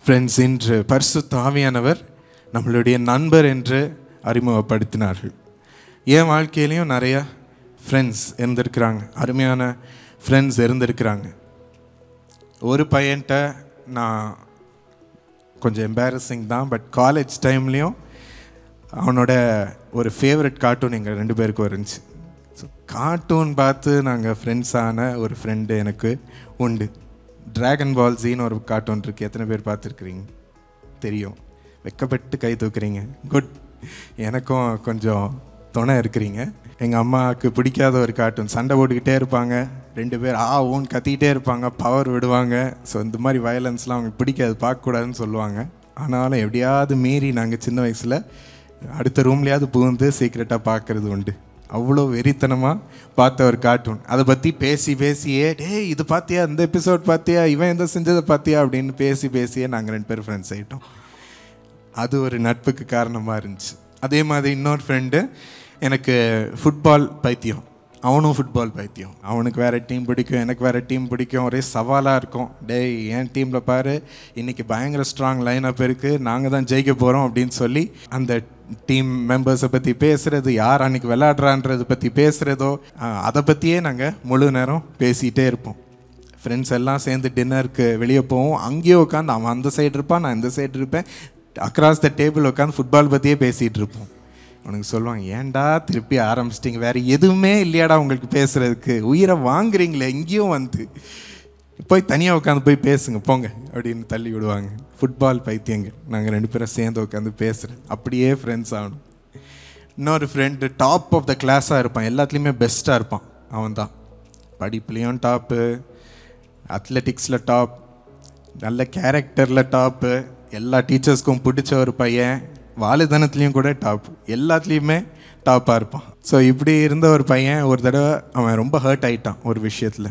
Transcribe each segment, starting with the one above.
Friends, இன்று பரிசுத்த ஆவியானவர் நம்மளுடைய நண்பர் என்று அறிமுகப்படுத்தினார்கள். என் வாழ்க்கையிலையும் நிறையா ஃப்ரெண்ட்ஸ் இருந்திருக்கிறாங்க, அருமையான ஃப்ரெண்ட்ஸ் இருந்திருக்கிறாங்க. ஒரு பையன்கிட்ட நான் கொஞ்சம் எம்பாரசிங் தான், பட் காலேஜ் டைம்லேயும் அவனோட ஒரு ஃபேவரட் கார்ட்டூன் எங்கள் 2 பேருக்கும் இருந்துச்சு. ஸோ கார்ட்டூன் பார்த்து நாங்கள் ஃப்ரெண்ட்ஸான ஒரு ஃப்ரெண்டு எனக்கு உண்டு. ட்ராகன் பால் ஜீன்னு ஒரு கார்ட்டூன் இருக்குது. எத்தனை பேர் பார்த்துருக்குறீங்க? தெரியும். வெக்கப்பட்டு கை தூக்குறீங்க. குட். எனக்கும் கொஞ்சம் துணை இருக்கிறீங்க. எங்கள் அம்மாவுக்கு பிடிக்காத ஒரு கார்ட்டூன். சண்டை போட்டுக்கிட்டே இருப்பாங்க, 2 பேர் ஓன் கத்திக்கிட்டே இருப்பாங்க, பவர் விடுவாங்க. ஸோ இந்த மாதிரி வயலன்ஸ்லாம் அவங்களுக்கு பிடிக்காது, பார்க்கக்கூடாதுன்னு சொல்லுவாங்க. ஆனாலும் எப்படியாவது மீறி நாங்கள் சின்ன வயசில் அடுத்த ரூம்லேயாவது புகுந்து சீக்ரெட்டாக பார்க்குறது உண்டு. அவ்வளோ வெறித்தனமாக பார்த்த ஒரு கார்ட்டூன். அதை பற்றி பேசியே இது பார்த்தியா, இந்த எபிசோட் பார்த்தியா, இவன் எந்த செஞ்சதை பார்த்தியா அப்படின்னு பேசியே நாங்கள் 2 பேர் ஃப்ரெண்ட்ஸ் ஆகிட்டோம். அது ஒரு நட்புக்கு காரணமாக இருந்துச்சு. அதே மாதிரி இன்னொரு ஃப்ரெண்டு எனக்கு ஃபுட்பால் பைத்தியம். அவனும் ஃபுட்பால் பைத்தியம். அவனுக்கு வேறு டீம் பிடிக்கும், எனக்கு வேறு டீம் பிடிக்கும். ஒரே சவாலாக இருக்கும். டேய், என் டீமில் பாரு, இன்றைக்கி பயங்கர ஸ்ட்ராங் லைனப் இருக்குது, நாங்கள் தான் ஜெயிக்க போகிறோம் அப்படின்னு சொல்லி அந்த டீம் மெம்பர்ஸை பற்றி பேசுகிறது, யார் அன்றைக்கி விளையாடுறான்றதை பற்றி பேசுகிறதோ, அதை பற்றியே நாங்கள் முழு நேரம் பேசிகிட்டே இருப்போம். ஃப்ரெண்ட்ஸ் எல்லாம் சேர்ந்து டின்னருக்கு வெளியே போவோம். அங்கேயே உட்காந்து அவன் அந்த சைடு இருப்பான், நான் இந்த சைடு இருப்பேன். அக்ராஸ் த டேபிள் உட்காந்து ஃபுட்பால் பற்றியே பேசிகிட்டு இருப்போம். உனக்கு சொல்லுவாங்க, ஏன்டா திருப்பி ஆரம்பிச்சிட்டிங்க, வேறு எதுவுமே இல்லையாடா உங்களுக்கு பேசுகிறதுக்கு, உயிரை வாங்குறீங்களே இங்கேயும் வந்து, போய் தனியாக உட்காந்து போய் பேசுங்க போங்க அப்படின்னு தள்ளி விடுவாங்க. ஃபுட்பால் பைத்தியங்க. நாங்கள் 2 பேரும் சேர்ந்து உட்காந்து பேசுகிறேன். அப்படியே ஃப்ரெண்ட்ஸ் ஆகணும். இன்னொரு ஃப்ரெண்டு டாப் ஆஃப் த கிளாஸாக இருப்பான், எல்லாத்துலேயுமே பெஸ்ட்டாக இருப்பான். அவன் தான் படிப்புலேயும் டாப்பு, அத்லெட்டிக்ஸில் டாப், நல்ல கேரக்டரில் டாப்பு, எல்லா டீச்சர்ஸ்க்கும் பிடிச்ச ஒரு பையன், வாலிதனத்துலேயும் கூட டாப், எல்லாத்துலேயுமே டாப்பாக இருப்பான். ஸோ இப்படி இருந்த ஒரு பையன் ஒரு தடவை அவன் ரொம்ப ஹர்ட் ஆகிட்டான் ஒரு விஷயத்தில்.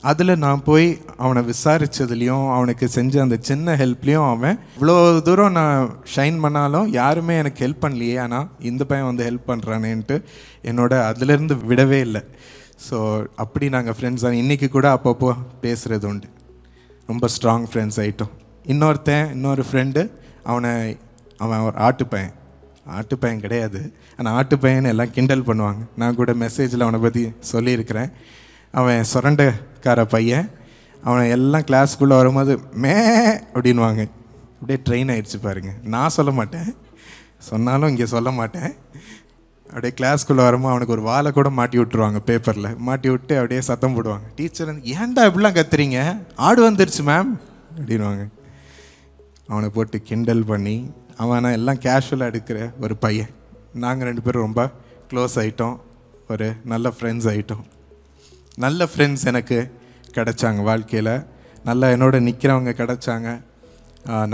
அதில் நான் போய் அவனை விசாரித்ததுலேயும் அவனுக்கு செஞ்ச அந்த சின்ன ஹெல்ப்லேயும் அவன் இவ்வளோ தூரம் நான் ஷைன் பண்ணாலும் யாருமே எனக்கு ஹெல்ப் பண்ணலையே, ஆனால் இந்த பையன் வந்து ஹெல்ப் பண்ணுறானேன்ட்டு என்னோட அதிலேருந்து விடவே இல்லை. ஸோ அப்படி நாங்கள் ஃப்ரெண்ட்ஸ் இன்றைக்கி கூட அப்பப்போ பேசுகிறது உண்டு. ரொம்ப ஸ்ட்ராங் ஃப்ரெண்ட்ஸ் ஆகிட்டோம். இன்னொரு ஃப்ரெண்டு அவன் ஒரு ஆட்டு பையன் கிடையாது, ஆனால் ஆட்டு பையன்னு எல்லாம் கிண்டல் பண்ணுவாங்க. நான் கூட மெசேஜில் அவனை பற்றி சொல்லியிருக்கிறேன். அவன் சுரண்டக்கார பையன். அவனை எல்லாம் கிளாஸ்க்குள்ளே வரும்போது அப்படின்வாங்க. அப்படியே ட்ரெயின் ஆகிடுச்சு பாருங்கள். நான் சொல்ல மாட்டேன், சொன்னாலும் இங்கே சொல்ல மாட்டேன். அப்படியே கிளாஸ்க்குள்ளே வரும்போது அவனுக்கு ஒரு வாழை கூட மாட்டி விட்டுருவாங்க, பேப்பரில் மாட்டி விட்டு அப்படியே சத்தம் போடுவாங்க. டீச்சர் வந்து, ஏன்டா இப்படிலாம் கத்துறீங்க, ஆடு வந்துருச்சு மேம் அப்படின்வாங்க. அவனை போட்டு கிண்டல் பண்ணி அவனை எல்லாம் கேஷுவலாக எடுக்கிற ஒரு பையன். நாங்கள் 2 பேரும் ரொம்ப க்ளோஸ் ஆகிட்டோம், ஒரு நல்ல ஃப்ரெண்ட்ஸ் ஆகிட்டோம். நல்ல ஃப்ரெண்ட்ஸ் எனக்கு கிடச்சாங்க வாழ்க்கையில். நல்லா என்னோட நிற்கிறவங்க கிடச்சாங்க,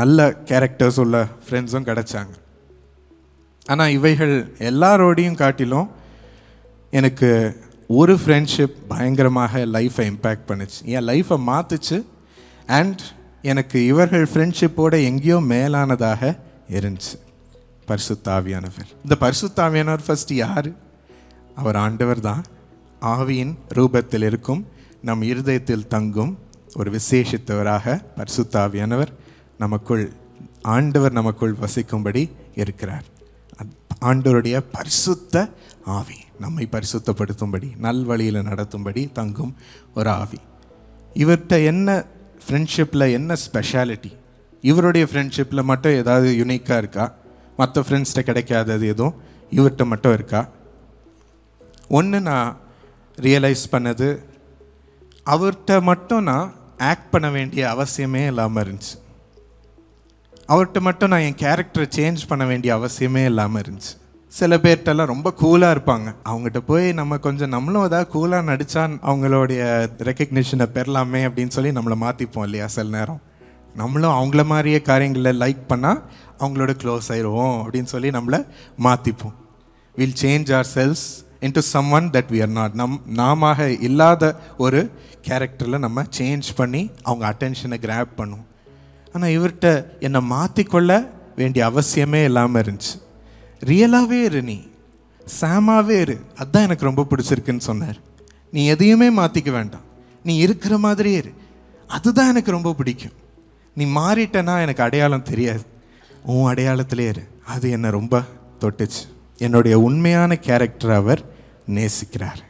நல்ல கேரக்டர்ஸ் உள்ள ஃப்ரெண்ட்ஸும் கிடச்சாங்க. ஆனால் இவைகள் எல்லாரோடையும் காட்டிலும் எனக்கு ஒரு ஃப்ரெண்ட்ஷிப் பயங்கரமாக லைஃப்பை இம்பேக்ட் பண்ணுச்சு, என் லைஃப்பை மாற்றுச்சு. அண்ட் எனக்கு இவர்கள் ஃப்ரெண்ட்ஷிப்போடு எங்கேயோ மேலானதாக இருந்துச்சு பரிசுத்த ஆவியானவர். இந்த பரிசுத்த ஆவியானவர் ஃபஸ்ட்டு யார்? அவர் ஆண்டவர் தான். ஆவியின் ரூபத்தில் இருக்கும், நம் இருதயத்தில் தங்கும் ஒரு விசேஷித்தவராக பரிசுத்த ஆவியானவர் ஆண்டவர் நமக்குள் வசிக்கும்படி இருக்கிறார். ஆண்டவருடைய பரிசுத்த ஆவி நம்மை பரிசுத்தப்படுத்தும்படி, நல்வழியில் நடத்தும்படி தங்கும் ஒரு ஆவி. இவர்கிட்ட என்ன ஃப்ரெண்ட்ஷிப்பில் என்ன ஸ்பெஷாலிட்டி? இவருடைய ஃப்ரெண்ட்ஷிப்பில் மட்டும் ஏதாவது யுனிக்காக இருக்கா? மற்ற ஃப்ரெண்ட்ஸ்கிட்ட கிடைக்காதது எதுவும் இவர்கிட்ட மட்டும் இருக்கா? ஒன்று நான் ரியலைஸ் பண்ணது, அவர்கிட்ட மட்டும் நான் ஆக்ட் பண்ண வேண்டிய அவசியமே இல்லாமல் இருந்துச்சு. அவர்கிட்ட மட்டும் நான் என் கேரக்டரை சேஞ்ச் பண்ண வேண்டிய அவசியமே இல்லாமல் இருந்துச்சு. சில பேர்கிட்டலாம் ரொம்ப கூலாக இருப்பாங்க, அவங்ககிட்ட போய் நம்ம கொஞ்சம் நம்மளும் ஏதாவது கூலாக நடித்தா அவங்களுடைய ரெக்கக்னிஷனை பெறலாமே அப்படின்னு சொல்லி நம்மளை மாற்றிப்போம் இல்லையா? சில நேரம் நம்மளும் அவங்கள மாதிரியே காரியங்களை லைக் பண்ணால் அவங்களோட க்ளோஸ் ஆயிடுவோம் அப்படின்னு சொல்லி நம்மளை மாற்றிப்போம். Will change our selves into someone that we are not. நாம இல்லாத ஒரு கேரக்டரில் நம்ம சேஞ்ச் பண்ணி அவங்க அட்டென்ஷனை கிராப் பண்ணுவோம். ஆனால் இவர்கிட்ட என்னை மாற்றிக்கொள்ள வேண்டிய அவசியமே இல்லாமல் இருந்துச்சு. ரியலாகவே இரு, நீ சாமாவே இரு, அதுதான் எனக்கு ரொம்ப பிடிச்சிருக்குன்னு சொன்னார். நீ எதையுமே மாற்றிக்க வேண்டாம், நீ இருக்கிற மாதிரியே இரு, அதுதான் எனக்கு ரொம்ப பிடிக்கும். நீ மாறிட்டனா எனக்கு அடையாளம் தெரியாது, உன் அடையாளத்திலே இரு. அது என்னை ரொம்ப தொட்டுச்சு. என்னுடைய உண்மையான கேரக்டரை அவர் நேசிக்கிறார்.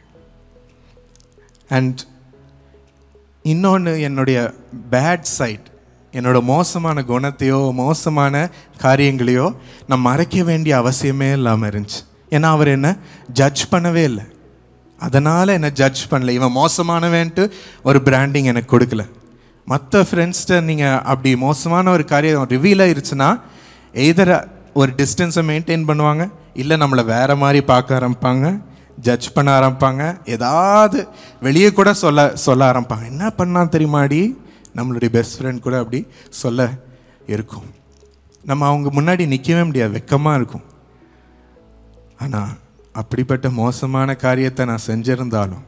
அண்ட் இன்னொன்று, என்னுடைய பேட் சைட், என்னோட மோசமான குணத்தையோ மோசமான காரியங்களையோ நான் மறைக்க வேண்டிய அவசியமே இல்லாமல் இருந்துச்சு. ஏன்னா அவர் என்னை ஜட்ஜ் பண்ணவே இல்லை. அதனால் என்னை ஜட்ஜ் பண்ணல. இவன் மோசமானவன்ட்டு ஒரு பிராண்டிங் எனக்கு கொடுக்கல. மற்ற ஃப்ரெண்ட்ஸ்கிட்ட நீங்கள் அப்படி மோசமான ஒரு காரியம் ரிவீல் ஆயிருச்சுன்னா எய்தர் ஒரு டிஸ்டன்ஸை மெயின்டைன் பண்ணுவாங்க, இல்லை நம்மளை வேறு மாதிரி பார்க்க ஆரம்பிப்பாங்க, ஜட்ஜ் பண்ண ஆரம்பிப்பாங்க, ஏதாவது வெளியே கூட சொல்ல ஆரம்பிப்பாங்க. என்ன பண்ணால் தெரியுமாடி, நம்மளுடைய பெஸ்ட் ஃப்ரெண்ட் கூட அப்படி சொல்ல இருக்கும். நம்ம அவங்க முன்னாடி நிற்கவே முடியாது, வெக்கமாக இருக்கும். ஆனால் அப்படிப்பட்ட மோசமான காரியத்தை நான் செஞ்சிருந்தாலும்,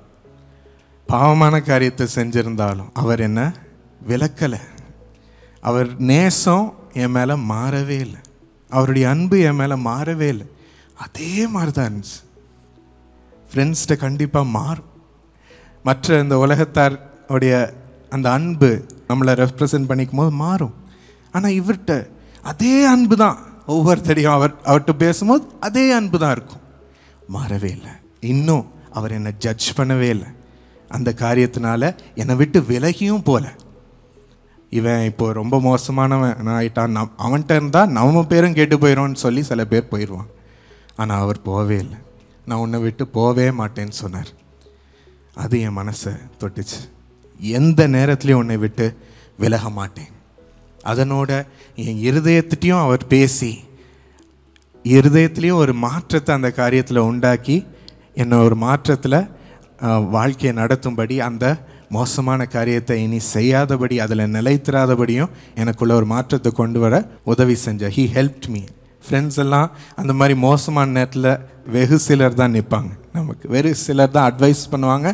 பாவமான காரியத்தை செஞ்சிருந்தாலும் அவர் என்ன விலக்கலை. அவர் நேசம் என் மேலே மாறவே இல்லை, அவருடைய அன்பு என் மேலே மாறவே இல்லை. அதே மாதிரி தான் இருந்துச்சு. ஃப்ரெண்ட்ஸ்கிட்ட கண்டிப்பாக மாறும். மற்ற இந்த உலகத்தார் உடைய அந்த அன்பு நம்மளை ரெப்ரசன்ட் பண்ணிக்கும் போது மாறும். ஆனால் இவர்கிட்ட அதே அன்பு தான் ஒவ்வொருத்தரையும் அவர்கிட்ட பேசும்போது அதே அன்பு தான் இருக்கும், மாறவே இல்லை. இன்னும் அவர் என்னை ஜட்ஜ் பண்ணவே இல்லை. அந்த காரியத்தினால என்னை விட்டு விலகியும் போல. இவன் இப்போ ரொம்ப மோசமானவன் ஆயிட்டான், அவன்கிட்ட இருந்தால் நம்ம பேரும் கேட்டு போயிடும்னு சொல்லி சில பேர் போயிடுவான். ஆனால் அவர் போகவே இல்லை. நான் உன்னை விட்டு போகவே மாட்டேன்னு சொன்னார். அது என் மனசை தொட்டுச்சு. எந்த நேரத்துலையும் உன்னை விட்டு விலக மாட்டேன். அதனோட என் இருதயத்திட்டையும் அவர் பேசி, இருதயத்துலேயும் ஒரு மாற்றத்தை அந்த காரியத்தில் உண்டாக்கி என்னை ஒரு மாற்றத்தில் வாழ்க்கையை நடத்தும்படி, அந்த மோசமான காரியத்தை இனி செய்யாதபடி, அதில் நிலைத்திராதபடியும் எனக்குள்ள ஒரு மாற்றத்தை கொண்டு வர உதவி செஞ்ச. He helped me. ஃப்ரெண்ட்ஸ் எல்லாம் அந்த மாதிரி மோசமான நேரத்தில் வெகு சிலர் தான் நிற்பாங்க, நமக்கு வெறு சிலர் தான் அட்வைஸ் பண்ணுவாங்க,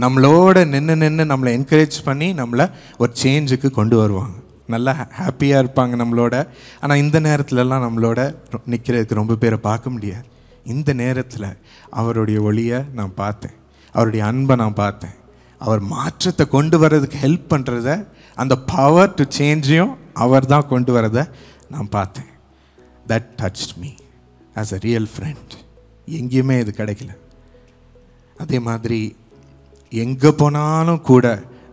நம்மளோட நின்று நம்மளை என்கரேஜ் பண்ணி நம்மளை ஒரு சேஞ்சுக்கு கொண்டு வருவாங்க, நல்லா ஹாப்பியாக இருப்பாங்க நம்மளோட. ஆனால் இந்த நேரத்துலலாம் நம்மளோட நிற்கிறதுக்கு ரொம்ப பேரை பார்க்க முடியாது. இந்த நேரத்தில் அவருடைய ஒளியை நான் பார்த்தேன், அவருடைய அன்பை நான் பார்த்தேன். அவர் மாற்றத்தை கொண்டு வர்றதுக்கு ஹெல்ப் பண்ணுறத, அந்த பவர் டு சேஞ்சையும் அவர் தான் கொண்டு வரதை நான் பார்த்தேன். That touched me as a real friend. எங்கேயுமே இது கிடைக்கல. அதே மாதிரி எங்கே போனாலும் கூட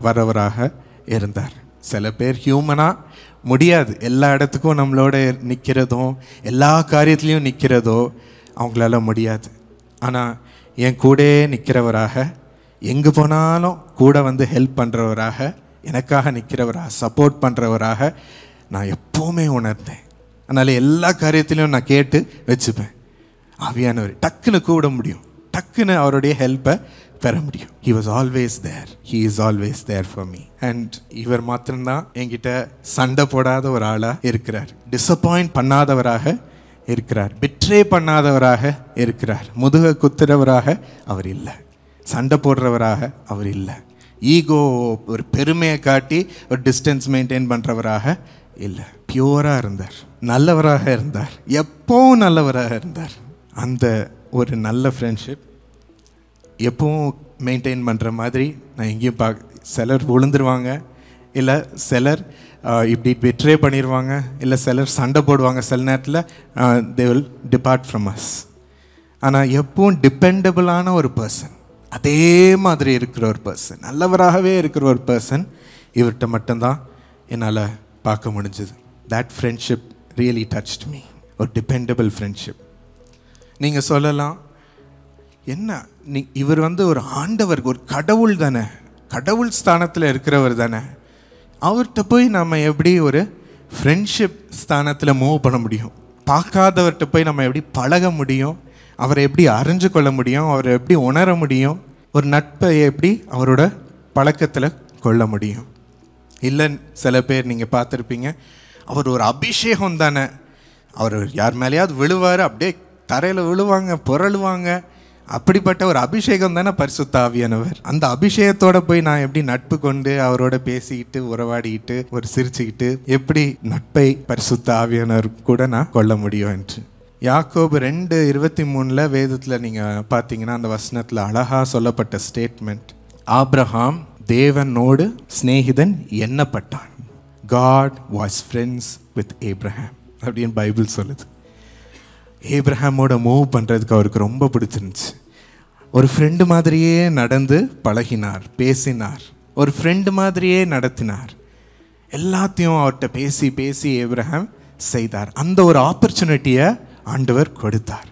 வரவராக இருந்தார். சில பேர் ஹியூமனாக முடியாது, எல்லா இடத்துக்கும் நம்மளோட நிற்கிறதும் எல்லா காரியத்துலேயும் நிற்கிறதோ அவங்களால முடியாது. ஆனால் என் கூட நிற்கிறவராக, எங்கே போனாலும் கூட வந்து ஹெல்ப் பண்ணுறவராக, எனக்காக நிற்கிறவராக, சப்போர்ட் பண்ணுறவராக நான் எப்போவுமே உணர்ந்தேன். அதனால் எல்லா காரியத்திலையும் நான் கேட்டு வச்சுப்பேன். ஆவியானவர் டக்குன்னு கூட முடியும், டக்குன்னு அவருடைய ஹெல்ப்பை பெற முடியும். He was always there. He is always there for me. And இவர் மாத்திரம்தான் என்கிட்ட சண்டை போடாத ஒரு ஆளாக இருக்கிறார், டிசப்பாயிண்ட் பண்ணாதவராக இருக்கிறார், பிட்ரே பண்ணாதவராக இருக்கிறார், முதுக குத்துறவராக அவர் இல்லை, சண்டை போடுறவராக அவர் இல்லை, ஈகோ ஒரு பெருமையை காட்டி ஒரு டிஸ்டன்ஸ் மெயின்டைன் பண்ணுறவராக இல்லை. பியூராக இருந்தார், நல்லவராக இருந்தார், எப்பவும் நல்லவராக இருந்தார். அந்த ஒரு நல்ல ஃப்ரெண்ட்ஷிப் எப்பவும் மெயின்டைன் பண்ணுற மாதிரி நான் எங்கேயும் சிலர் விழுந்துருவாங்க, இல்லை சிலர் இப்படி பிட்ரே பண்ணிடுவாங்க, இல்லை சிலர் சண்டை போடுவாங்க, சில நேரத்தில் they will depart from us. ஆனால் எப்பவும் டிபெண்டபிளான ஒரு பர்சன், அதே மாதிரி இருக்கிற ஒரு பர்சன், நல்லவராகவே இருக்கிற ஒரு பர்சன் இவர்கிட்ட மட்டும்தான் என்னால் பார்க்க முடிஞ்சது. That friendship really touched me. ஒரு டிபெண்டபிள் ஃப்ரெண்ட்ஷிப். நீங்கள் சொல்லலாம், என்ன இவர் வந்து ஒரு ஆண்டவர், ஒரு கடவுள் தானே, கடவுள் ஸ்தானத்தில் இருக்கிறவர் தானே, அவர்கிட்ட போய் நம்ம எப்படி ஒரு ஃப்ரெண்ட்ஷிப் ஸ்தானத்தில் மூவ் பண்ண முடியும்? பார்க்காதவர்கிட்ட போய் நம்ம எப்படி பழக முடியும்? அவரை எப்படி அறிஞ்சு கொள்ள முடியும்? அவரை எப்படி உணர முடியும்? ஒரு நட்பை எப்படி அவரோட பழக்கத்தில் கொள்ள முடியும்? இல்லை, சில பேர் நீங்கள் பார்த்துருப்பீங்க, அவர் ஒரு அபிஷேகம் தானே, அவர் யார் மேலேயாவது விழுவார், அப்படியே தரையில் விழுவாங்க, புரளுவாங்க, அப்படிப்பட்ட ஒரு அபிஷேகம் தானே பரிசுத்த ஆவியானவர். அந்த அபிஷேகத்தோடு போய் நான் எப்படி நட்பு கொண்டு அவரோட பேசிக்கிட்டு உறவாடிக்கிட்டு ஒரு சிரிச்சுக்கிட்டு எப்படி நட்பை பரிசுத்த ஆவியானவர் கூட நான் கொள்ள முடியும் என்று. யாக்கோபு 2:23 வேதத்தில் நீங்கள் பார்த்தீங்கன்னா அந்த வசனத்தில் அழகாக சொல்லப்பட்ட ஸ்டேட்மெண்ட், ஆபிரகாம் தேவனோடு சிநேகிதன் எண்ணப்பட்டான். God was friends with Abraham அப்படின்னு பைபிள் சொல்லுது. ஏப்ரஹாமோட மூவ் பண்ணுறதுக்கு அவருக்கு ரொம்ப பிடிச்சிருந்துச்சு. ஒரு ஃப்ரெண்டு மாதிரியே நடந்து பழகினார், பேசினார், ஒரு ஃப்ரெண்டு மாதிரியே நடத்தினார். எல்லாத்தையும் அவர்கிட்ட பேசி பேசி ஏப்ரஹாம் செய்தார். அந்த ஒரு ஆப்பர்ச்சுனிட்டியை ஆண்டவர் கொடுத்தார்.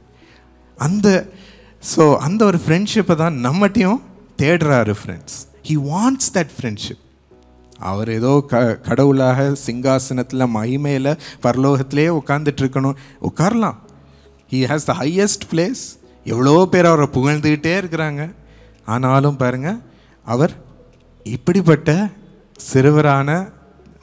அந்த ஒரு ஃப்ரெண்ட்ஷிப்பை தான் நம்மகிட்டையும் தேடுறாரு friends. He wants that friendship. அவர் ஏதோ கடவுளாக சிங்காசனத்தில் மகிமையில் பரலோகத்திலே உட்கார்ந்துட்டு இருக்கணும், உட்காரலாம். He has the highest place. எவ்வளோ பேர் அவரை புகழ்ந்துக்கிட்டே இருக்கிறாங்க. ஆனாலும் பாருங்கள், அவர் இப்படிப்பட்ட சிறுவரான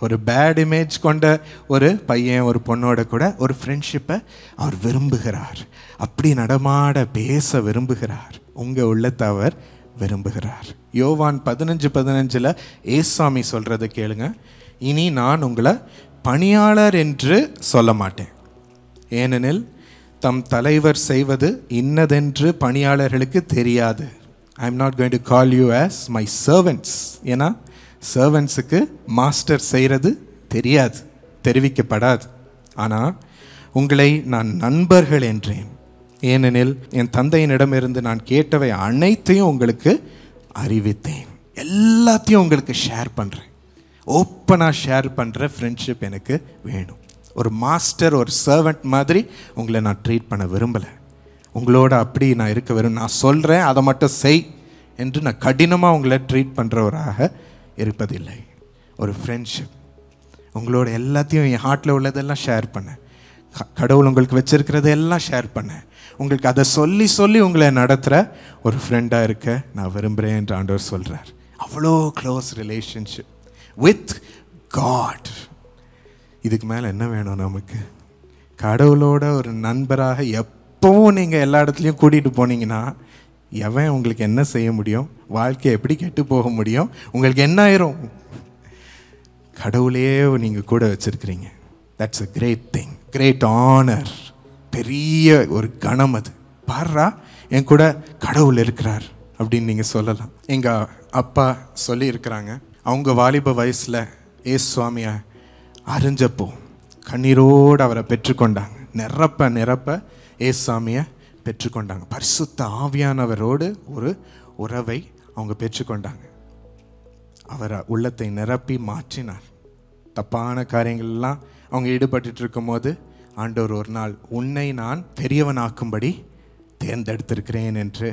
ஒரு பேட் இமேஜ் கொண்ட ஒரு பையன், ஒரு பொண்ணோட கூட ஒரு ஃப்ரெண்ட்ஷிப்பை அவர் விரும்புகிறார். அப்படி நடமாட பேச விரும்புகிறார். உங்கள் உள்ளத்தை அவர் விரும்புகிறார். யோவான் 15:15 ஏசாமி சொல்கிறத கேளுங்க. இனி நான் உங்களை பணியாளர் என்று சொல்ல மாட்டேன், ஏனெனில் தம் தலைவர் செய்வது இன்னதென்று பணியாளர்களுக்கு தெரியாது. I am not going to call you as my servants. ஏன்னா சர்வெண்ட்ஸுக்கு மாஸ்டர் செய்கிறது தெரியாது, தெரிவிக்கப்படாது. ஆனால் உங்களை நான் நண்பர்கள் என்றேன், ஏனெனில் என் தந்தையினிடமிருந்து நான் கேட்டவை அனைத்தையும் உங்களுக்கு அறிவித்தேன். எல்லாத்தையும் உங்களுக்கு ஷேர் பண்ணுறேன். ஓப்பனாக ஷேர் பண்ணுற ஃப்ரெண்ட்ஷிப் எனக்கு வேணும். ஒரு மாஸ்டர், ஒரு சர்வெண்ட் மாதிரி உங்களை நான் ட்ரீட் பண்ண விரும்பலை. உங்களோட அப்படி நான் இருக்க விரும்ப, நான் சொல்கிறேன் அதை மட்டும் செய் என்று நான் கடினமாக உங்களை ட்ரீட் பண்ணுறவராக இருப்பதில்லை. ஒரு ஃப்ரெண்ட்ஷிப், உங்களோட எல்லாத்தையும் என் ஹார்ட்டில் உள்ளதெல்லாம் ஷேர் பண்ணேன். கடவுள் உங்களுக்கு வச்சிருக்கிறது எல்லாம் ஷேர் பண்ணேன். உங்களுக்கு அதை சொல்லி சொல்லி உங்களை நடத்துகிற ஒரு ஃப்ரெண்டாக இருக்க நான் விரும்புகிறேன் என்று ஆண்டவர் சொல்கிறார். அவ்வளோ க்ளோஸ் ரிலேஷன்ஷிப் வித் காட். இதுக்கு மேலே என்ன வேணும் நமக்கு? கடவுளோட ஒரு நண்பராக எப்பவும் நீங்கள் எல்லா இடத்துலையும் கூட்டிகிட்டு போனீங்கன்னா எவன் உங்களுக்கு என்ன செய்ய முடியும்? வாழ்க்கையை எப்படி கெட்டு போக முடியும்? உங்களுக்கு என்ன ஆயிரும்? கடவுளையே நீங்கள் கூட வச்சுருக்கிறீங்க. That's a great thing, great honour. பெரிய ஒரு கணம் அது. பாருடா, என் கூட கடவுள் இருக்கிறார் அப்படின்னு நீங்கள் சொல்லலாம். எங்கள் அப்பா சொல்லி இருக்கிறாங்க, அவங்க வாலிப வயசில் ஏசுவாமியை அறிஞ்சப்போ கண்ணீரோடு அவரை பெற்றுக்கொண்டாங்க. நிரப்ப நிரப்ப ஏசுவாமியை பெற்றுக்கொண்டாங்க. பரிசுத்த ஆவியானவரோடு ஒரு உறவை அவங்க பெற்றுக்கொண்டாங்க. அவரை உள்ளத்தை நிரப்பி மாற்றினார். தப்பான காரியங்கள்லாம் அவங்க ஈடுபட்டு இருக்கும்போது ஆண்டவர் ஒரு நாள், உன்னை நான் பெரியவனாக்கும்படி தேர்ந்தெடுத்திருக்கிறேன் என்று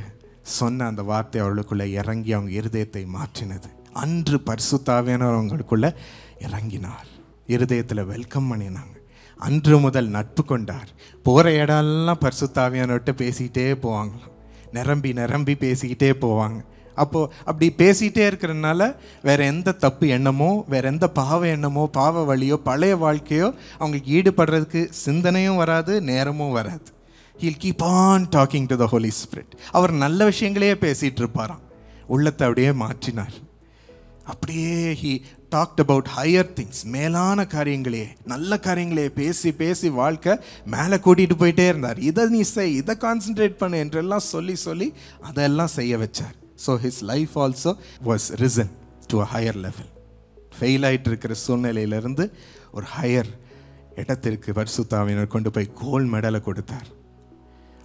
சொன்ன அந்த வார்த்தை அவர்களுக்குள்ளே இறங்கி அவங்க இருதயத்தை மாற்றினது. அன்று பரிசுத்த ஆவியானவர் அவங்களுக்குள்ளே இறங்கினார். இருதயத்தில் வெல்கம் பண்ணினாங்க. அன்று முதல் நட்பு கொண்டார். போகிற இடம்லாம் பரிசுத்த ஆவியானவர்கிட்ட பேசிக்கிட்டே போவாங்களாம். நிரம்பி நிரம்பி பேசிக்கிட்டே போவாங்க. அப்போது அப்படி பேசிகிட்டே இருக்கிறதுனால வேறு எந்த தப்பு எண்ணமோ, வேறு எந்த பாவ எண்ணமோ, பாவ வழியோ, பழைய வாழ்க்கையோ அவங்களுக்கு ஈடுபடுறதுக்கு சிந்தனையும் வராது, நேரமும் வராது. He'll keep on talking to the holy spirit. அவர் நல்ல விஷயங்களையே பேசிகிட்டு இருப்பாராம். உள்ளத்தை அப்படியே மாற்றினார். அப்படியே he talked about higher things, மேலான காரியங்களே, நல்ல காரியங்களே பேசி பேசி வாழ்க்கை மேலே கூட்டிகிட்டு போயிட்டே இருந்தார். இதை நீ செய், இதை கான்சென்ட்ரேட் பண்ணு என்றெல்லாம் சொல்லி சொல்லி அதெல்லாம் செய்ய வச்சார். So his life also was risen to a higher level. Fail ஆகிட்டு இருக்கிற சூழ்நிலையிலிருந்து ஒரு ஹையர் இடத்திற்கு பரிசுத்த ஆவியானவர் கொண்டு போய் கோல்ட் மெடலை கொடுத்தார்.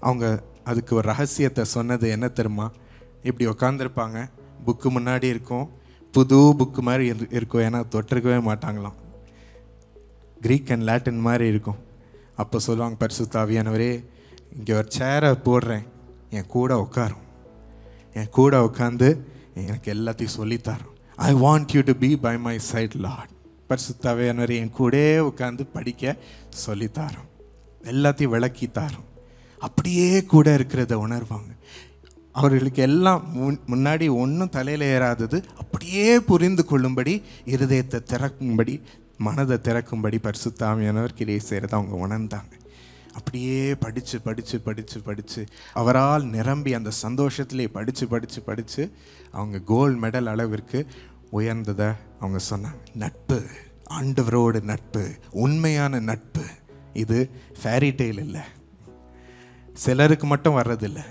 அவங்க அதுக்கு ஒரு ரகசியத்தை சொன்னது என்ன தெரியுமா? இப்படி உட்காந்துருப்பாங்க, புக்கு முன்னாடி இருக்கும், புது புக்கு மாதிரி இருக்கும், ஏன்னா தொட்டிருக்கவே மாட்டாங்களாம். க்ரீக் அண்ட் லாட்டின் மாதிரி இருக்கும். அப்போ சொல்லுவாங்க, பரிசுத்த ஆவியானவரே இங்கே ஒரு சேரை போடுறேன், என் கூட உட்காரும், என் கூட உட்காந்து எனக்கு எல்லாத்தையும் சொல்லித்தரும். I want you to be by my side lord. பரிசுத்த ஆவியானவரே என் கூடே உட்காந்து படிக்க சொல்லித்தாரும், எல்லாத்தையும் விளக்கி தாரும். அப்படியே கூட இருக்கிறத உணர்வாங்க. அவர்களுக்கு எல்லாம் முன்னாடி ஒன்றும் தலையில் ஏறாதது அப்படியே புரிந்து கொள்ளும்படி, இருதயத்தை திறக்கும்படி, மனதை திறக்கும்படி பரிசுத்த ஆவியானவர் கிரியை செய்கிறத அவங்க உணர்ந்தாங்க. அப்படியே படித்து படித்து படித்து படித்து அவரால் நிரம்பி அந்த சந்தோஷத்திலே படித்து படித்து படித்து அவங்க கோல்டு மெடல் அளவிற்கு உயர்ந்ததை அவங்க சொன்னாங்க. நட்பு, ஆண்டவரோடு நட்பு, உண்மையான நட்பு, இது ஃபேரி டெய்ல் இல்லை, சிலருக்கு மட்டும் வர்றதில்லை,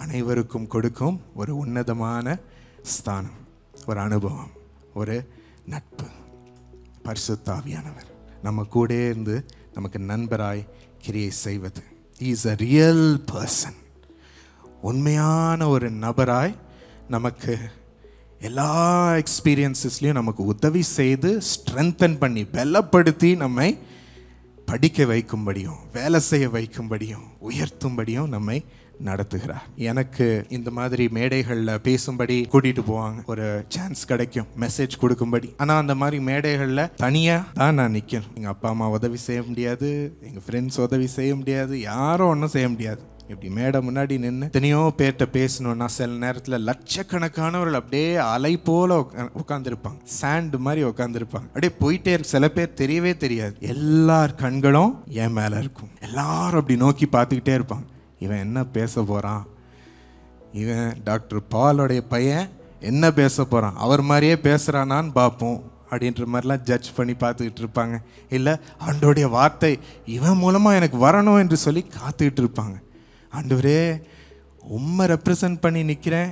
அனைவருக்கும் கொடுக்கும் ஒரு உன்னதமான ஸ்தானம், ஒரு அனுபவம், ஒரு நட்பு. பரிசுத்த ஆவியானவர் நம்ம கூட இருந்து நமக்கு நண்பராய் கிரியை செய்வது. He is a real person. உண்மையான ஒரு நபராய் நமக்கு எல்லா எக்ஸ்பீரியன்ஸஸ்லையும் நமக்கு உதவி செய்து ஸ்ட்ரென்தன் பண்ணி பலப்படுத்தி நம்மை படிக்க வைக்கும்படியும் வேலை செய்ய வைக்கும்படியும் உயர்த்தும்படியும் நம்மை நடத்துகிறார். எனக்கு இந்த மாதிரி மேடைகளில் பேசும்படி கூட்டிகிட்டு போவாங்க, ஒரு சான்ஸ் கிடைக்கும் மெசேஜ் கொடுக்கும்படி. ஆனால் அந்த மாதிரி மேடைகளில் தனியாக தான் நான் நிற்கணும். எங்கள் அப்பா அம்மா உதவி செய்ய முடியாது, எங்கள் ஃப்ரெண்ட்ஸ் உதவி செய்ய முடியாது, யாரும் ஒன்றும் செய்ய முடியாது. இப்படி மேடை முன்னாடி நின்று எத்தனையோ பேர்கிட்ட பேசணுன்னா சில நேரத்தில் லட்சக்கணக்கானவர்கள் அப்படியே அலை போல உட்காந்துருப்பாங்க, சாண்டு மாதிரி உட்காந்துருப்பாங்க, அப்படியே போயிட்டே இருக்கு. சில பேர் தெரியவே தெரியாது, எல்லார் கண்களும் என் மேலே இருக்கும். எல்லாரும் அப்படி நோக்கி பார்த்துக்கிட்டே இருப்பாங்க, இவன் என்ன பேச போகிறான், இவன் டாக்டர் பாலோடைய பையன் என்ன பேச போகிறான், அவர் மாதிரியே பேசுகிறானான்னு பார்ப்போம் அப்படின்ற மாதிரிலாம் ஜட்ஜ் பண்ணி பார்த்துக்கிட்டு இருப்பாங்க. இல்லை ஆண்டவருடைய வார்த்தை இவன் மூலமாக எனக்கு வரணும் என்று சொல்லி காத்துக்கிட்டு இருப்பாங்க. ஆண்டவரே உம்மை ரெப்ரசன்ட் பண்ணி நிற்கிறேன்,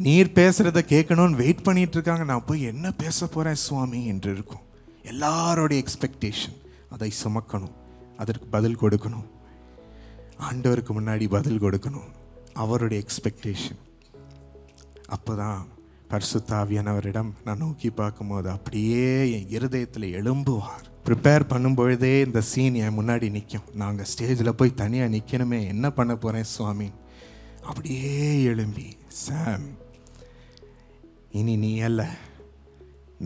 நீர் பேசுகிறத கேட்கணும்னு வெயிட் பண்ணிகிட்டு இருக்காங்க, நான் போய் என்ன பேச போகிறேன் சுவாமி என்று இருக்கும். எல்லாரோடைய எக்ஸ்பெக்டேஷன், அதை சுமக்கணும், அதற்கு பதில் கொடுக்கணும், ஆண்டவருக்கு முன்னாடி பதில் கொடுக்கணும், அவருடைய எக்ஸ்பெக்டேஷன். அப்போ தான் பரிசுத்த ஆவியானவரிடம் நான் நோக்கி பார்க்கும்போது அப்படியே என் இருதயத்தில் எழும்புவார். ப்ரிப்பேர் பண்ணும்பொழுதே இந்த சீன் என் முன்னாடி நிற்கும். நாங்கள் ஸ்டேஜில் போய் தனியாக நிற்கணுமே, என்ன பண்ண போகிறேன் சுவாமி, அப்படியே எழும்பி சாம் இனி நீ அல்ல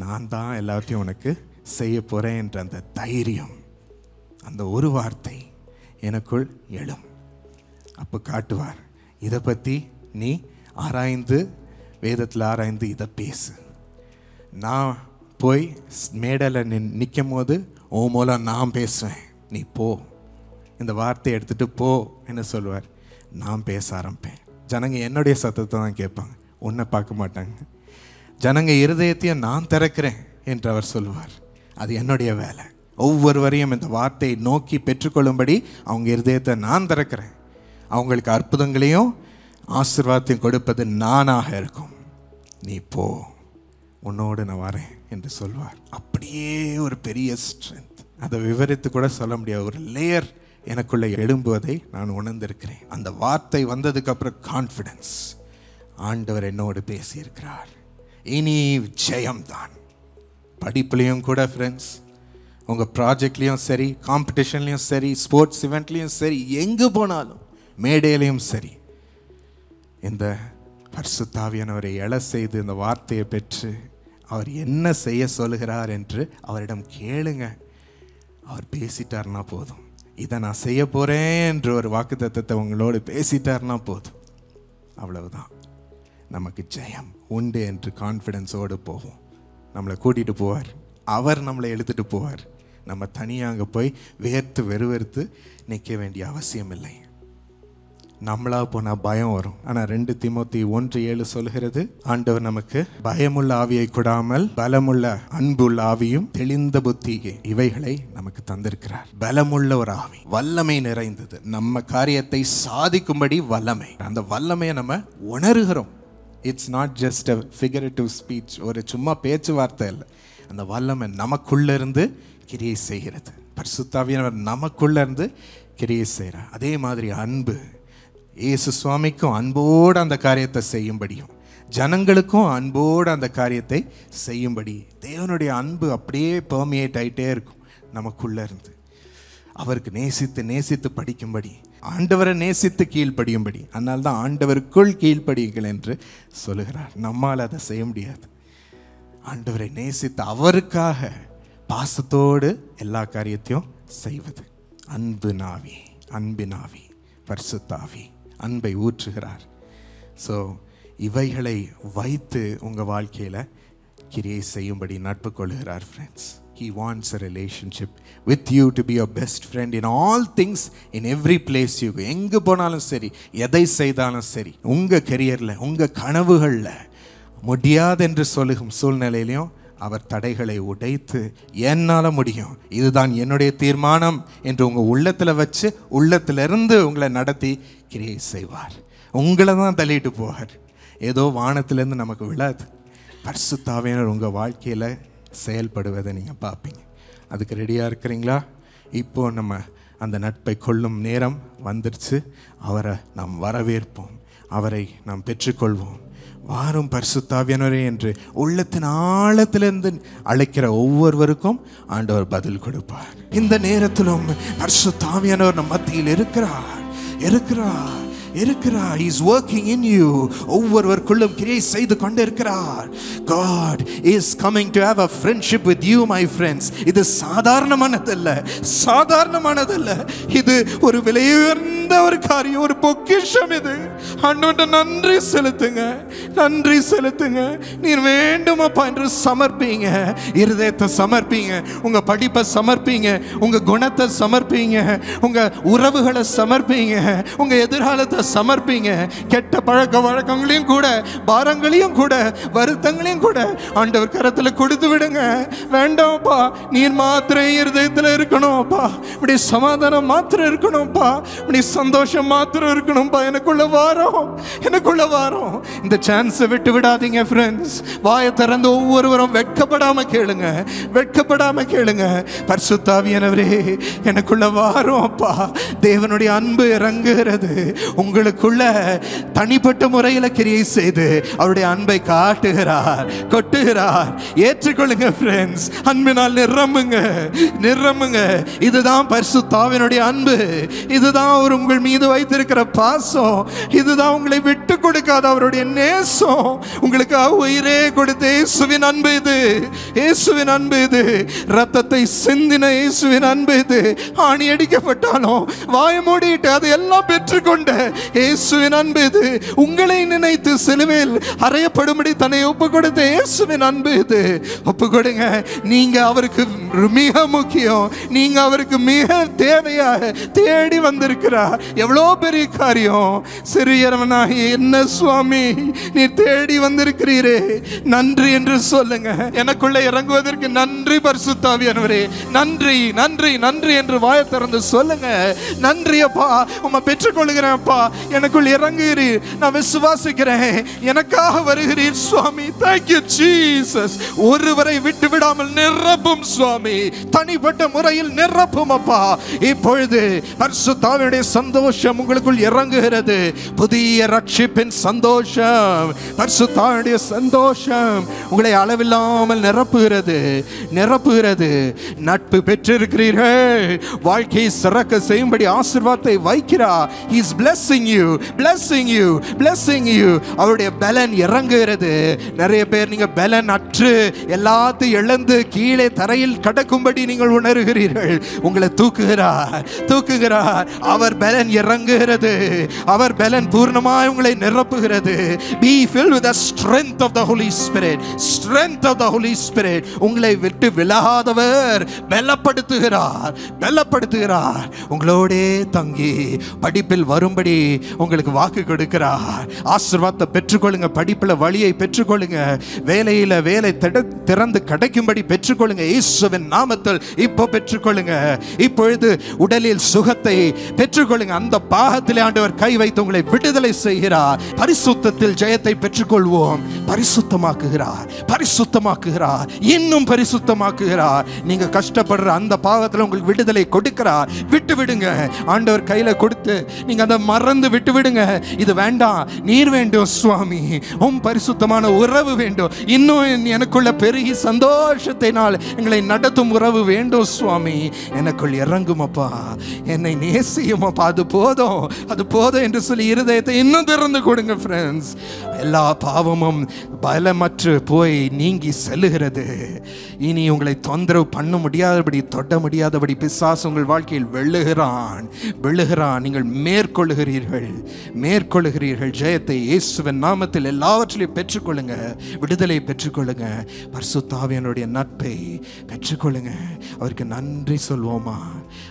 நான் தான் எல்லாத்தையும் உனக்கு செய்ய போகிறேன் என்ற அந்த தைரியம், அந்த ஒரு வார்த்தை எனக்குள் எழும். அப்போ காட்டுவார், இதை பற்றி நீ ஆராய்ந்து வேதத்தில் ஆராய்ந்து இதை பேசு. நான் போய் மேடையில் நிற்கும் போது ஓ மூலம் நான் பேசுவேன், நீ போ, இந்த வார்த்தையை எடுத்துகிட்டு போ என்ன சொல்லுவார். நான் பேச ஆரம்பிப்பேன். ஜனங்க என்னுடைய சத்தத்தை தான் கேட்பாங்க, உன்னை பார்க்க மாட்டாங்க. ஜனங்க இருதயத்தையும் நான் திறக்கிறேன் என்று அவர் சொல்லுவார். அது என்னுடைய வேலை. ஒவ்வொருவரையும் இந்த வார்த்தையை நோக்கி பெற்றுக்கொள்ளும்படி அவங்க இருதயத்தை நான் திறக்கிறேன். அவங்களுக்கு அற்புதங்களையும் ஆசீர்வாதத்தையும் கொடுப்பது நானாக இருக்கும். நீ போ, உன்னோடு நான் வரேன் என்று சொல்வார். அப்படியே ஒரு பெரிய ஸ்ட்ரென்த், அதை விவரித்து கூட சொல்ல முடியாது, ஒரு லேயர் எனக்குள்ளே எழும்புவதை நான் உணர்ந்திருக்கிறேன். அந்த வார்த்தை வந்ததுக்கு அப்புறம் கான்ஃபிடன்ஸ், ஆண்டவர் என்னோடு பேசியிருக்கிறார், இனி ஜெயம்தான். படிப்புலேயும் கூட ஃப்ரெண்ட்ஸ், உங்கள் ப்ராஜெக்ட்லேயும் சரி, காம்படிஷன்லேயும் சரி, ஸ்போர்ட்ஸ் இவெண்ட்லேயும் சரி, எங்கே போனாலும் மேடையிலையும் சரி, இந்த பரிசுத்த ஆவியானவரை எழ செய்து இந்த வார்த்தையை பெற்று அவர் என்ன செய்ய சொல்லுகிறார் என்று அவரிடம் கேளுங்க. அவர் பேசிட்டார்னா போதும். இதை நான் செய்ய போகிறேன் என்று ஒரு வாக்குத்தத்தத்தை உங்களோடு பேசிட்டார்னா போதும், அவ்வளவுதான். நமக்கு ஜெயம் உண்டு என்று கான்ஃபிடென்ஸோடு போவோம். நம்மளை கூட்டிகிட்டு போவார், அவர் நம்மளை எழுத்துட்டு போவார். நம்ம தனியாக அங்கே போய் வேர்த்து வெறுவெறுத்து நிற்க வேண்டிய அவசியம் இல்லை. நம்மளா போனால் பயம் வரும். ஆனால் 2 தீமோத்தி 1:7 சொல்கிறது, ஆண்டவர் நமக்கு பயமுள்ள ஆவியை கொடாமல் பலமுள்ள அன்புள்ள ஆவியும் தெளிந்த புத்தி இவைகளை நமக்கு தந்திருக்கிறார். பலமுள்ள ஒரு ஆவி, வல்லமை நிறைந்தது, நம்ம காரியத்தை சாதிக்கும்படி வல்லமை. அந்த வல்லமையை நம்ம உணர்கிறோம். It's not just a figurative speech, ஒரு சும்மா பேச்சுவார்த்தை இல்லை. அந்த வல்லமை நமக்குள்ள இருந்து கிரியை செய்கிறது. பரிசுத்த ஆவியானவர் நமக்குள்ள இருந்து கிரியை செய்கிறார். அதே மாதிரி அன்பு, இயேசு சுவாமிக்கும் அன்போடு அந்த காரியத்தை செய்யும்படியும் ஜனங்களுக்கும் அன்போடு அந்த காரியத்தை செய்யும்படி தேவனுடைய அன்பு அப்படியே பெர்மியேட் ஆகிட்டே இருக்கும் நமக்குள்ளே இருந்து. அவருக்கு நேசித்து நேசித்து படிக்கும்படி, ஆண்டவரை நேசித்து கீழ்ப்படியும்படி. அதனால தான் ஆண்டவருக்குள் கீழ்ப்படியுங்கள் என்று சொல்லுகிறார். நம்மால் அதை செய்ய முடியாது. ஆண்டவரை நேசித்து அவருக்காக பாசத்தோடு எல்லா காரியத்தையும் செய்வது. அன்புனாவி, அன்பினாவி, பரிசுத்தாவி அன்பை ஊற்றுகிறார். ஸோ இவைகளை வைத்து உங்கள் வாழ்க்கையில் கிரியை செய்யும்படி நட்பு கொள்கிறார். Friends, He wants a relationship with you to be your best friend in all things, in every place you go. எங்கே போனாலும் சரி, எதை செய்தாலும் சரி, உங்கள் கெரியரில், உங்கள் கனவுகளில் முடியாதென்று சொல்லும் சூழ்நிலையிலையும் அவர் தடைகளை உடைத்து என்னால் முடியும், இதுதான் என்னுடைய தீர்மானம் என்று உங்கள் உள்ளத்தில் வச்சு உள்ளத்திலிருந்து உங்களை நடத்தி கிரியை செய்வார். உங்களை தான் தள்ளிட்டு போவார். ஏதோ வானத்திலேருந்து நமக்கு விழாது. பரிசுத்த ஆவியானவர் உங்கள் வாழ்க்கையில் செயல்படுவதை நீங்கள் பார்ப்பீங்க. அதுக்கு ரெடியாக இருக்கிறீங்களா? இப்போ நம்ம அந்த நட்பை கொள்ளும் நேரம் வந்துருச்சு. அவரை நாம் வரவேற்போம், அவரை நாம் பெற்றுக்கொள்வோம். வாரும் பரிசுத்த ஆவியானவரே என்று உள்ளத்தின் ஆழத்திலிருந்து அழைக்கிற ஒவ்வொருவருக்கும் ஆண்டவர் பதில் கொடுப்பார். இந்த நேரத்திலும் பரிசுத்த ஆவியானவர் நம் மத்தியில் இருக்கிறார். He is working in you. ஒவ்வொருவருக்குள்ளும் கிரியை செய்து கொண்டிருக்கிறார். God is coming to have a friendship with you, my friends. இது சாதாரணமானதல்ல. இது ஒரு விலையுயர்ந்த ஒரு காரியம், ஒரு பொக்கிஷம். இது ஆண்டவரே நன்றி செலுத்துங்க. நீர் வேண்டுமாப்பா என்று சமர்ப்பீங்க. இருதயத்தை சமர்ப்பீங்க, உங்க படிப்பை சமர்ப்பீங்க, உங்க குணத்தை சமர்ப்பீங்க, உங்க உறவுகளை சமர்ப்பீங்க, உங்க எதிர்காலத்தை சமர்ப்பீங்க. கெட்ட பழக்க வழக்கங்களையும் கூட, பாரங்களையும் கூட, வருத்தங்களையும் கூட ஆண்டவர் கரத்தில் கொடுத்து விடுங்க. வேண்டாம்ப்பா, நீர் மாத்திரம் இருதயத்தில் இருக்கணும்ப்பா. இப்படி சமாதானம் மாத்திரம் இருக்கணும்ப்பா. இப்படி சந்தோஷம் மாத்திரம் இருக்கணும்ப்பா. எனக்குள்ள வாரம். இந்த சான்ஸை விட்டு விடாதீங்க ஃப்ரெண்ட்ஸ். வாயை திறந்து ஒவ்வொருவரும் வெட்கப்படாம கேளுங்க. பரிசுத்த ஆவியானவரே எனக்குள்ள வாரும் அப்பா. தேவனுடைய அன்பு இறங்குகிறது. உங்களுக்குள்ள தனிப்பட்ட முறையில் கிரியை செய்து அவருடைய அன்பை காட்டுகிறார், கொட்டுகிறார். ஏற்றுக்கொள்ளுங்க ஃப்ரெண்ட்ஸ். அன்பினால் நிரம்புங்க. இதுதான் பரிசுத்த ஆவியானுடைய அன்பு. இதுதான் அவர் உங்கள் மீது வைத்திருக்கிற பாசம். இதுதான் உங்களை விட்டு கொடுக்காத அவருடைய நேசம். உங்களுக்காக உயிரே கொடுத்த இயேசுவின் அன்பு இது. ரத்தத்தை சிந்தின இயேசுவின் அன்பு இது. ஆணி அடிக்கப்பட்டாலும் வாய மூடிட்டு அது எல்லாம் பெற்றுக்கொண்ட இயேசுவின் அன்பு இது. உங்களை நினைத்து சிலுவையில் அறையப்படும்படி தன்னை ஒப்பு கொடுத்த இயேசுவின் அன்பு இது. ஒப்பு கொடுங்க. நீங்க அவருக்கு மிக முக்கியம். நீங்க அவருக்கு மிக தேவையாக தேடி வந்திருக்கிறார். எவ்வளோ பெரிய காரியம். சிறியவனாகி என்ன சுவாமி நீ தேடி வந்திருக்கிறீரே, நன்றி என்று சொல்லுங்க. எனக்குள்ள இறங்குவதற்கு நன்றி பரிசுத்த ஆவியானவரே, நன்றி என்று வாயை திறந்து சொல்லுங்க. நன்றி அப்பா, உம்மை பெற்றுக்கொள்கிறேன் அப்பா. எனக்குள் இறங்குகிறீர், நான் விசுவாசிக்கிறேன். எனக்காக வருகிறீர் சுவாமி. Thank you Jesus. ஒருவரை விட்டு விடாமல் நிரப்பும் சுவாமி. தனிப்பட்ட முறையில் நிரப்பும் அப்பா. இப்பொழுது பரிசுத்த ஆவியானுடைய சந்தோஷம் உங்களுக்குள் இறங்குகிறது. புதிய ரட்சிப்பின் சந்தோஷம், பரிசுத்த ஆவியானுடைய சந்தோஷம் உங்களை அளவில்லாமல் நிரப்புகிறது. நட்பு பெற்றிருக்கிறீர்கள். வாழ்க்கையை சிறக்க செய்யும்படி ஆசீர்வாதத்தை வைக்கிறார். He is blessing you. அவருடைய பலன் இறங்குகிறது. நிறைய பேர் நீங்க பலன் அற்று எல்லாத்தையும் இழந்து கீழே தரையில் கடக்கும்படி நீங்கள் உணர்கிறீர்கள். உங்களை தூக்குகிறார். அவர் பலன் இறங்குகிறது. அவர் பலன் பூர்ணமாய் உங்களை நிரப்புகிறது. Be filled with the strength of the Holy Spirit. உங்களை விட்டு விலகாதவர் பலப்படுத்துகிறார். உங்களோடே தங்கி படிப்பில் வரும்படி உங்களுக்கு வாக்கு கொடுக்கிறார். ஆசீர்வாதத்தை பெற்றுக்கொள்ளுங்க. படிப்பில் வழியை பெற்றுக்கொள்ளுங்க. வேலையில் வேலை திறந்து கிடைக்கும்படி பெற்றுக்கொள்ளுங்க. இயேசுவின் நாமத்தில் இப்போ பெற்றுக்கொள்ளுங்க. இப்பொழுது உடலில் சுகத்தை பெற்றுக்கொள்ளுங்க. அந்த பாகத்தில் ஆண்டவர் கை வைத்து உங்களை விடுதலை செய்கிறார். பரிசுத்தத்தில் ஜெயத்தை பெற்றுக்கொள்வோம். பரிசுத்தமாக்குகிறார், இன்னும் பரிசுத்தமாக்குகிறார். நீங்க கஷ்டப்படுற அந்த பாகத்தில் உங்களுக்கு விடுதலை கொடுக்கிறார். விட்டு விடுங்க. ஆண்டவர் கையில கொடுத்து நீங்க அதை மறந்து விட்டு விடுங்க. இது வேண்டாம், நீர் வேண்டும் சுவாமி, பரிசுத்தமான உறவு வேண்டும். இன்னும் எனக்குள்ள பெருகி சந்தோஷத்தினால் எங்களை நடத்தும் உறவு வேண்டும் சுவாமி. எனக்குள் இறங்கும் அப்பா, என்னை நேசியும் அப்பா. அது போதும் என்று சொல்லி இருதயத்தை இன்னும் திறந்து கொடுங்க ஃப்ரெண்ட்ஸ். எல்லா பாவமும் பலமற்று போய் நீங்கி செல்லுகிறது. இனி உங்களை தொந்தரவு பண்ண முடியாதபடி, தொட முடியாதபடி பிசாசு உங்கள் வாழ்க்கையில் வெல்லுகிறான். நீங்கள் மேற்கொள்ளுகிறீர்கள். ஜெயத்தை இயேசுவின் நாமத்தில் எல்லாவற்றிலையும் பெற்றுக்கொள்ளுங்க. விடுதலை பெற்றுக்கொள்ளுங்க. பரிசுத்த ஆவியானுடைய நட்பை பெற்றுக்கொள்ளுங்க. அவருக்கு நன்றி சொல்வோமா?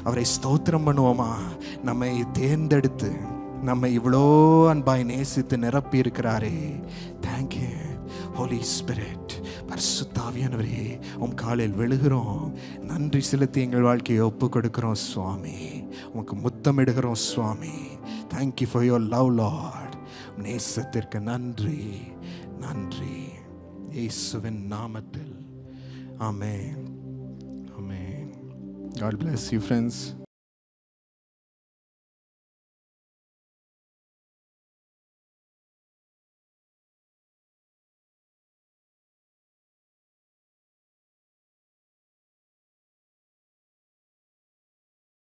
அவரை ஸ்தோத்திரம் பண்ணுவோமா? நம்மை தேர்ந்தெடுத்து நம்மை இவ்வளோ அன்பாய் நேசித்து நிரப்பி இருக்கிறாரே. Thank you holy spirit. பரிசுத்த ஆவியானவரே, உம் காலில் விழுகிறோம். நன்றி செலுத்தி எங்கள் வாழ்க்கையை ஒப்பு கொடுக்கிறோம் சுவாமி. உமக்கு முத்தமிடுகிறோம் சுவாமி. Thank you for your love lord. நேசத்திற்கு நன்றி. இயேசுவின் நாமத்தில் ஆமென். God bless you, friends.